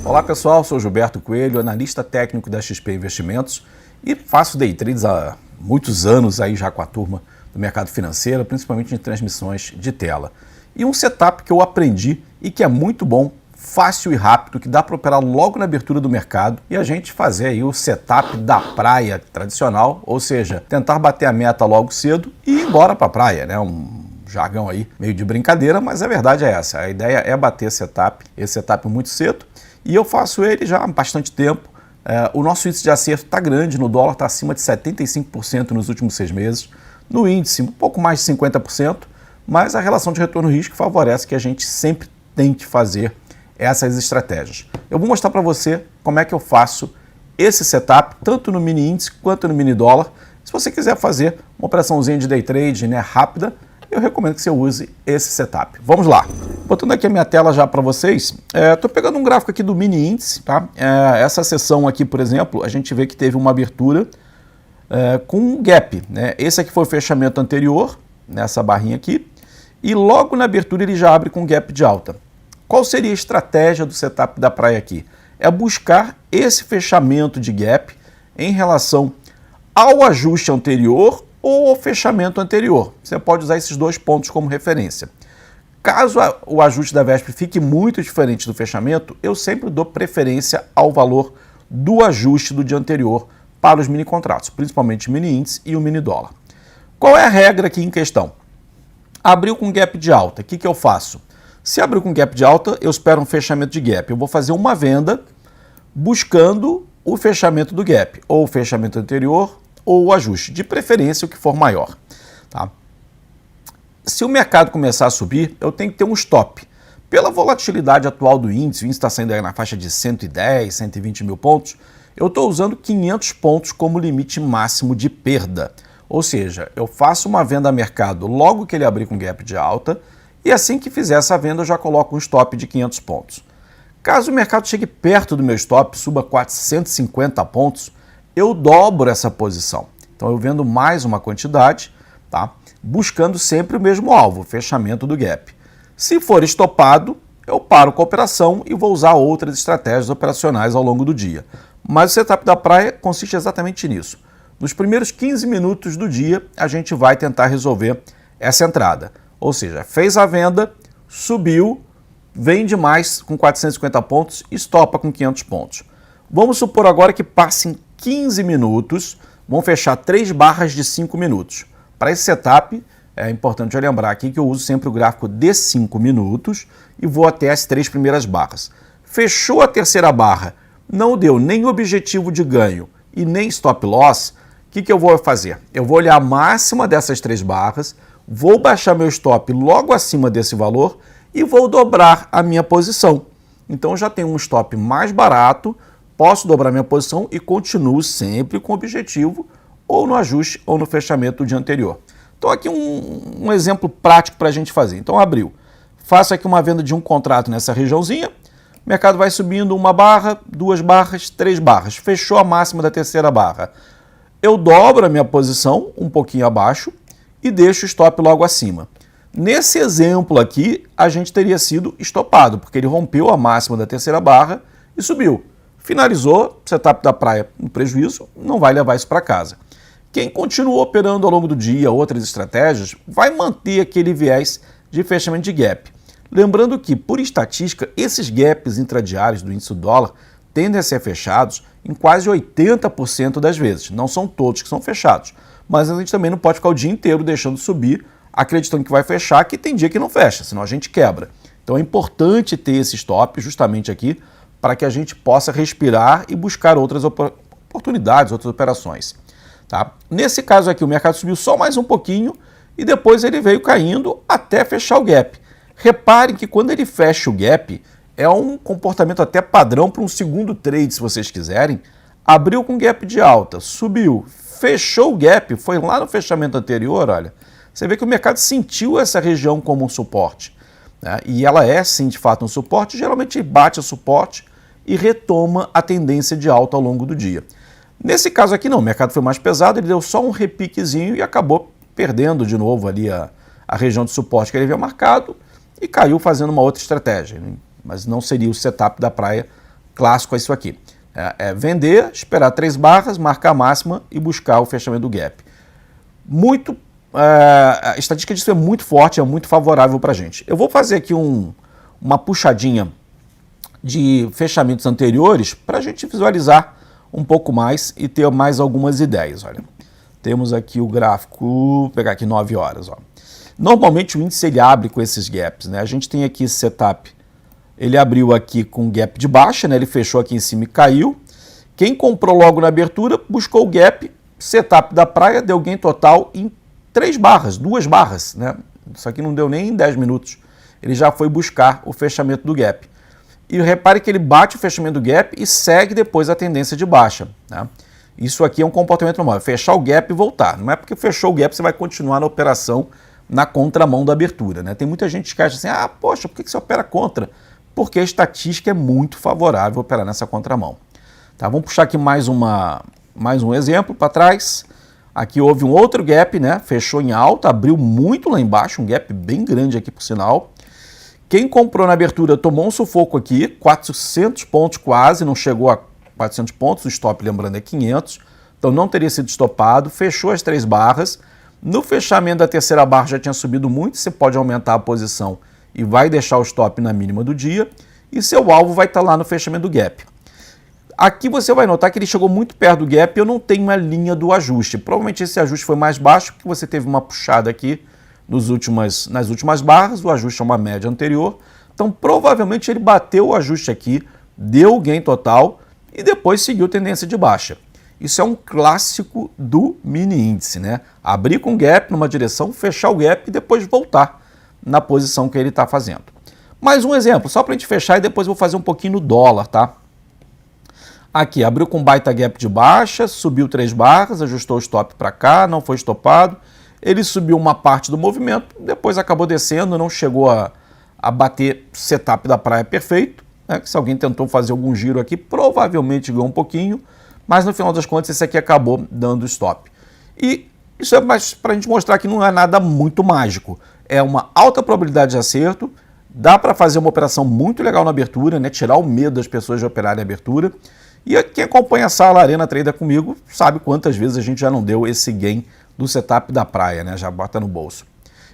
Olá pessoal, sou Gilberto Coelho, analista técnico da XP Investimentos e faço day trades há muitos anos aí já com a turma do mercado financeiro, principalmente em transmissões de tela. E um setup que eu aprendi e que é muito bom, fácil e rápido, que dá para operar logo na abertura do mercado e a gente fazer aí o setup da praia tradicional, ou seja, tentar bater a meta logo cedo e ir embora para a praia, né? Um jargão aí meio de brincadeira, mas a verdade é essa, a ideia é bater esse setup muito cedo e eu faço ele já há bastante tempo. O nosso índice de acerto está grande, no dólar está acima de 75% nos últimos 6 meses, no índice um pouco mais de 50%, mas a relação de retorno-risco favorece que a gente sempre tente fazer essas estratégias. Eu vou mostrar para você como é que eu faço esse setup, tanto no mini índice quanto no mini dólar. Se você quiser fazer uma operaçãozinha de day trade, né, rápida, eu recomendo que você use esse setup. Vamos lá. Botando aqui a minha tela já para vocês, estou pegando um gráfico aqui do mini índice, tá? Essa sessão aqui, por exemplo, a gente vê que teve uma abertura com um gap, né? Esse aqui foi o fechamento anterior, nessa barrinha aqui, e logo na abertura ele já abre com gap de alta. Qual seria a estratégia do setup da praia aqui? É buscar esse fechamento de gap em relação ao ajuste anterior ou ao fechamento anterior. Você pode usar esses dois pontos como referência. Caso o ajuste da véspera fique muito diferente do fechamento, eu sempre dou preferência ao valor do ajuste do dia anterior para os mini contratos, principalmente o mini índice e o mini dólar. Qual é a regra aqui em questão? Abriu com gap de alta, o que eu faço? Se abriu com gap de alta, eu espero um fechamento de gap. Eu vou fazer uma venda buscando o fechamento do gap, ou o fechamento anterior, ou o ajuste, de preferência o que for maior. Tá? Se o mercado começar a subir, eu tenho que ter um stop. Pela volatilidade atual do índice, o índice está saindo aí na faixa de 110, 120 mil pontos, eu estou usando 500 pontos como limite máximo de perda. Ou seja, eu faço uma venda a mercado logo que ele abrir com gap de alta, e assim que fizer essa venda, eu já coloco um stop de 500 pontos. Caso o mercado chegue perto do meu stop, suba 450 pontos, eu dobro essa posição. Então eu vendo mais uma quantidade, tá? Buscando sempre o mesmo alvo, o fechamento do gap. Se for estopado, eu paro com a operação e vou usar outras estratégias operacionais ao longo do dia. Mas o setup da praia consiste exatamente nisso. Nos primeiros 15 minutos do dia, a gente vai tentar resolver essa entrada. Ou seja, fez a venda, subiu, vende mais com 450 pontos, estopa com 500 pontos. Vamos supor agora que passem 15 minutos, vão fechar 3 barras de 5 minutos. Para esse setup, é importante eu lembrar aqui que eu uso sempre o gráfico de 5 minutos e vou até as 3 primeiras barras. Fechou a terceira barra, não deu nem objetivo de ganho e nem stop loss, o que eu vou fazer? Eu vou olhar a máxima dessas 3 barras, vou baixar meu stop logo acima desse valor e vou dobrar a minha posição. Então eu já tenho um stop mais barato, posso dobrar minha posição e continuo sempre com o objetivo ou no ajuste ou no fechamento do dia anterior. Então aqui um exemplo prático para a gente fazer. Então abriu, faço aqui uma venda de um contrato nessa regiãozinha, o mercado vai subindo 1 barra, 2 barras, 3 barras, fechou a máxima da terceira barra. Eu dobro a minha posição um pouquinho abaixo e deixo o stop logo acima. Nesse exemplo aqui, a gente teria sido estopado, porque ele rompeu a máxima da terceira barra e subiu. Finalizou, setup da praia no prejuízo, não vai levar isso para casa. Quem continuou operando ao longo do dia outras estratégias, vai manter aquele viés de fechamento de gap. Lembrando que, por estatística, esses gaps intradiários do índice do dólar tendem a ser fechados em quase 80% das vezes. Não são todos que são fechados, mas a gente também não pode ficar o dia inteiro deixando subir, acreditando que vai fechar, que tem dia que não fecha, senão a gente quebra. Então é importante ter esse stop justamente aqui para que a gente possa respirar e buscar outras oportunidades, outras operações. Tá? Nesse caso aqui, o mercado subiu só mais um pouquinho e depois ele veio caindo até fechar o gap. Reparem que quando ele fecha o gap, é um comportamento até padrão para um segundo trade, se vocês quiserem. Abriu com gap de alta, subiu, fechou o gap, foi lá no fechamento anterior, olha, você vê que o mercado sentiu essa região como um suporte, né? E ela é sim de fato um suporte, geralmente bate o suporte e retoma a tendência de alta ao longo do dia. Nesse caso aqui não, o mercado foi mais pesado, ele deu só um repiquezinho e acabou perdendo de novo ali a região de suporte que ele havia marcado e caiu fazendo uma outra estratégia, mas não seria o setup da praia clássico é isso aqui. Vender, esperar 3 barras, marcar a máxima e buscar o fechamento do gap. A estatística disso é muito forte, é muito favorável para a gente. Eu vou fazer aqui uma puxadinha de fechamentos anteriores para a gente visualizar um pouco mais e ter mais algumas ideias. Olha, temos aqui o gráfico, vou pegar aqui 9 horas. Ó. Normalmente o índice ele abre com esses gaps, né? A gente tem aqui esse setup, ele abriu aqui com gap de baixa, né? Ele fechou aqui em cima e caiu. Quem comprou logo na abertura buscou o gap, setup da praia, deu gain total em 3 barras, 2 barras, né? Isso aqui não deu nem em 10 minutos. Ele já foi buscar o fechamento do gap. E repare que ele bate o fechamento do gap e segue depois a tendência de baixa, né? Isso aqui é um comportamento normal, fechar o gap e voltar. Não é porque fechou o gap você vai continuar na operação na contramão da abertura, né? Tem muita gente que acha assim, poxa, por que você opera contra? Porque a estatística é muito favorável operar nessa contramão. Tá, vamos puxar aqui mais um exemplo para trás. Aqui houve um outro gap, né? Fechou em alta, abriu muito lá embaixo, um gap bem grande aqui por sinal. Quem comprou na abertura tomou um sufoco aqui, 400 pontos quase, não chegou a 400 pontos, o stop lembrando é 500, então não teria sido estopado, fechou as 3 barras. No fechamento da terceira barra já tinha subido muito, você pode aumentar a posição e vai deixar o stop na mínima do dia, e seu alvo vai estar lá no fechamento do gap. Aqui você vai notar que ele chegou muito perto do gap e eu não tenho a linha do ajuste. Provavelmente esse ajuste foi mais baixo porque você teve uma puxada aqui nas últimas barras, o ajuste é uma média anterior. Então provavelmente ele bateu o ajuste aqui, deu o gain total e depois seguiu tendência de baixa. Isso é um clássico do mini índice, né? Abrir com gap numa direção, fechar o gap e depois voltar na posição que ele está fazendo. Mais um exemplo, só para a gente fechar e depois vou fazer um pouquinho no dólar, tá? Aqui, abriu com baita gap de baixa, subiu 3 barras, ajustou o stop para cá, não foi estopado. Ele subiu uma parte do movimento, depois acabou descendo, não chegou a bater setup da praia perfeito. Né? Se alguém tentou fazer algum giro aqui, provavelmente ganhou um pouquinho, mas no final das contas esse aqui acabou dando stop. E isso é mais para a gente mostrar que não é nada muito mágico. É uma alta probabilidade de acerto, dá para fazer uma operação muito legal na abertura, né? Tirar o medo das pessoas de operarem a abertura. E quem acompanha a Sala Arena Trader comigo sabe quantas vezes a gente já não deu esse gain do setup da praia, né? Já bota no bolso.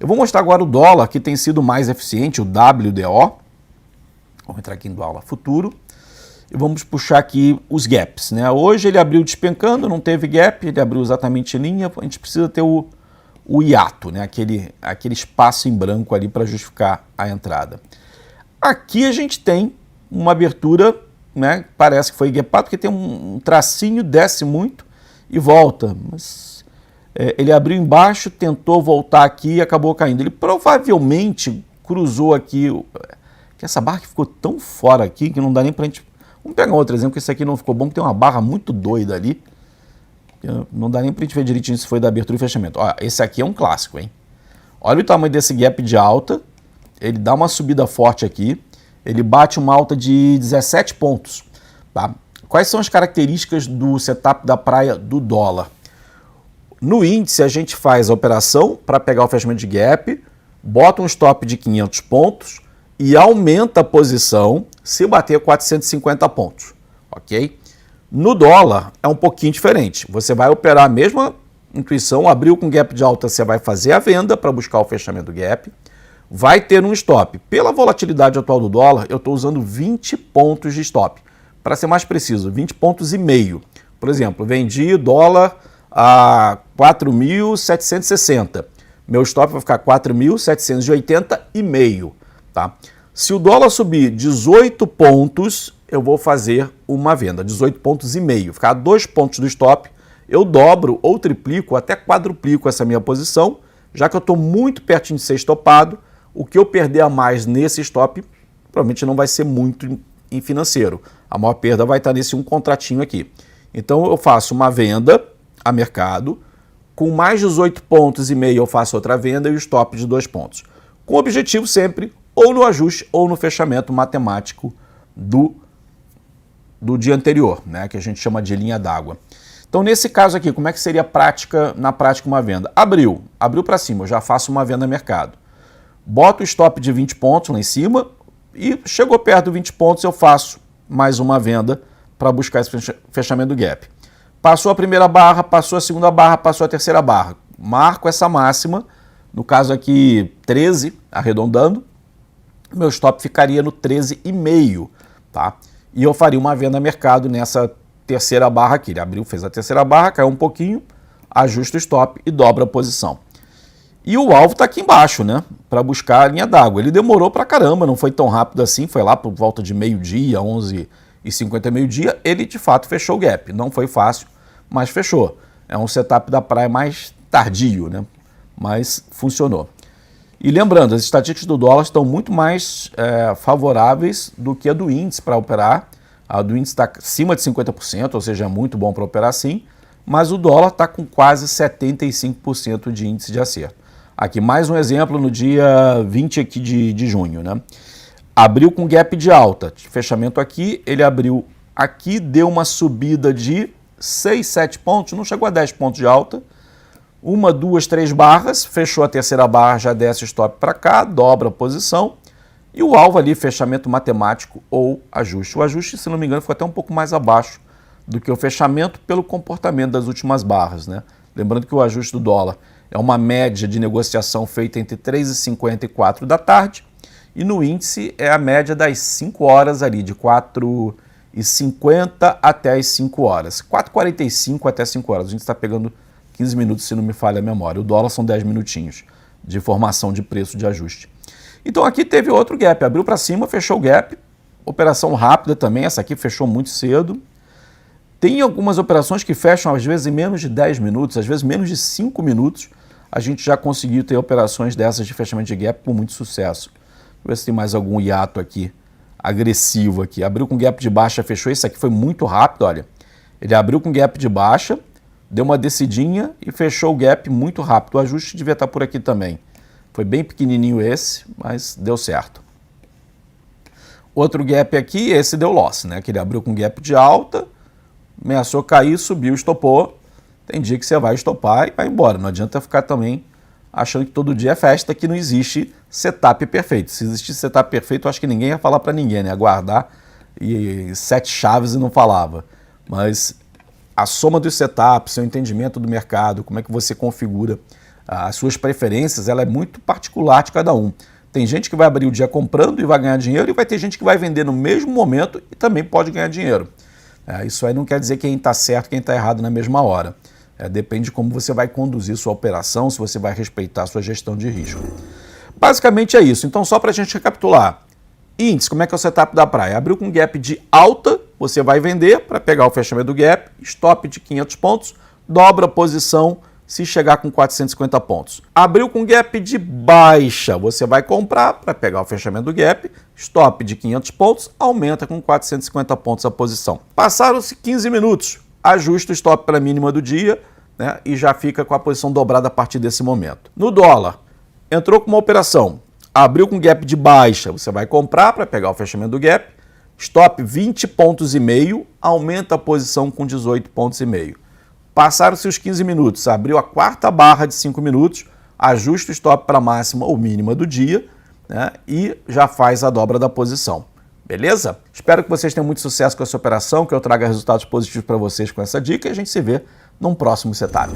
Eu vou mostrar agora o dólar, que tem sido mais eficiente, o WDO. Vamos entrar aqui em dólar futuro. E vamos puxar aqui os gaps, né? Hoje ele abriu despencando, não teve gap, ele abriu exatamente em linha. A gente precisa ter o hiato, né? Aquele espaço em branco ali para justificar a entrada. Aqui a gente tem uma abertura, né, parece que foi gapado, porque tem um tracinho, desce muito e volta. Mas ele abriu embaixo, tentou voltar aqui e acabou caindo. Ele provavelmente cruzou aqui, que essa barra que ficou tão fora aqui que não dá nem pra gente... Vamos pegar um outro exemplo, que esse aqui não ficou bom, que tem uma barra muito doida ali. Não dá nem pra gente ver direitinho se foi da abertura e fechamento. Olha, esse aqui é um clássico, hein? Olha o tamanho desse gap de alta, ele dá uma subida forte aqui. Ele bate uma alta de 17 pontos. Tá? Quais são as características do setup da praia do dólar? No índice, a gente faz a operação para pegar o fechamento de gap, bota um stop de 500 pontos e aumenta a posição se bater 450 pontos. Ok? No dólar, é um pouquinho diferente. Você vai operar a mesma intuição, abriu com gap de alta, você vai fazer a venda para buscar o fechamento do gap. Vai ter um stop. Pela volatilidade atual do dólar, eu estou usando 20 pontos de stop. Para ser mais preciso, 20 pontos e meio. Por exemplo, vendi dólar a 4.760. Meu stop vai ficar 4.780 e meio. Tá? Se o dólar subir 18 pontos, eu vou fazer uma venda. 18 pontos e meio. Ficar 2 pontos do stop, eu dobro ou triplico, até quadruplico essa minha posição, já que eu estou muito pertinho de ser estopado. O que eu perder a mais nesse stop, provavelmente não vai ser muito em financeiro. A maior perda vai estar nesse um contratinho aqui. Então eu faço uma venda a mercado, com mais 18 pontos e meio eu faço outra venda e o stop de 2 pontos. Com o objetivo sempre ou no ajuste ou no fechamento matemático do dia anterior, né, que a gente chama de linha d'água. Então nesse caso aqui, como é que seria na prática uma venda? Abriu para cima, eu já faço uma venda a mercado. Boto o stop de 20 pontos lá em cima e chegou perto de 20 pontos, eu faço mais uma venda para buscar esse fechamento do gap. Passou a primeira barra, passou a segunda barra, passou a terceira barra. Marco essa máxima, no caso aqui 13, arredondando, meu stop ficaria no 13,5, tá? E eu faria uma venda a mercado nessa terceira barra aqui. Ele abriu, fez a terceira barra, caiu um pouquinho, ajusta o stop e dobra a posição. E o alvo está aqui embaixo, né? Para buscar a linha d'água. Ele demorou pra caramba, não foi tão rápido assim, foi lá por volta de meio-dia, 11h50, meio-dia. Ele de fato fechou o gap. Não foi fácil, mas fechou. É um setup da praia mais tardio, né? Mas funcionou. E lembrando, as estatísticas do dólar estão muito mais favoráveis do que a do índice para operar. A do índice está acima de 50%, ou seja, é muito bom para operar sim, mas o dólar está com quase 75% de índice de acerto. Aqui mais um exemplo no dia 20 aqui de junho, né? Abriu com gap de alta, fechamento aqui, ele abriu aqui, deu uma subida de 6, 7 pontos, não chegou a 10 pontos de alta, 1, 2, 3 barras, fechou a terceira barra, já desce o stop para cá, dobra a posição, e o alvo ali, fechamento matemático ou ajuste. O ajuste, se não me engano, ficou até um pouco mais abaixo do que o fechamento pelo comportamento das últimas barras, né? Lembrando que o ajuste do dólar é uma média de negociação feita entre 3h50 e 4 da tarde, e no índice é a média das 5 horas ali, de 4h50 até as 5 horas. 4h45 até 5 horas. A gente está pegando 15 minutos, se não me falha a memória. O dólar são 10 minutinhos de formação de preço de ajuste. Então aqui teve outro gap. Abriu para cima, fechou o gap. Operação rápida também. Essa aqui fechou muito cedo. Tem algumas operações que fecham às vezes em menos de 10 minutos, às vezes menos de 5 minutos. A gente já conseguiu ter operações dessas de fechamento de gap com muito sucesso. Deixa eu ver se tem mais algum hiato aqui, agressivo aqui. Abriu com gap de baixa, fechou. Esse aqui foi muito rápido, olha. Ele abriu com gap de baixa, deu uma descidinha e fechou o gap muito rápido. O ajuste devia estar por aqui também. Foi bem pequenininho esse, mas deu certo. Outro gap aqui, esse deu loss, né? Que ele abriu com gap de alta, ameaçou cair, subiu, estopou. Tem dia que você vai estopar e vai embora. Não adianta ficar também achando que todo dia é festa, que não existe setup perfeito. Se existisse setup perfeito, eu acho que ninguém ia falar para ninguém, né? Aguardar e 7 chaves e não falava. Mas a soma dos setups, seu entendimento do mercado, como é que você configura as suas preferências, ela é muito particular de cada um. Tem gente que vai abrir o dia comprando e vai ganhar dinheiro, e vai ter gente que vai vender no mesmo momento e também pode ganhar dinheiro. Isso aí não quer dizer quem está certo e quem está errado na mesma hora. Depende de como você vai conduzir sua operação, se você vai respeitar a sua gestão de risco. Basicamente é isso. Então, só para a gente recapitular. Índice, como é que é o setup da praia? Abriu com gap de alta, você vai vender para pegar o fechamento do gap, stop de 500 pontos, dobra a posição se chegar com 450 pontos. Abriu com gap de baixa, você vai comprar para pegar o fechamento do gap, stop de 500 pontos, aumenta com 450 pontos a posição. Passaram-se 15 minutos, ajusta o stop para a mínima do dia, né, e já fica com a posição dobrada a partir desse momento. No dólar, entrou com uma operação, abriu com gap de baixa, você vai comprar para pegar o fechamento do gap, stop 20,5 pontos, aumenta a posição com 18,5 pontos. Passaram-se os 15 minutos, abriu a quarta barra de 5 minutos, ajusta o stop para a máxima ou mínima do dia, né, e já faz a dobra da posição. Beleza? Espero que vocês tenham muito sucesso com essa operação, que eu traga resultados positivos para vocês com essa dica e a gente se vê num próximo setup.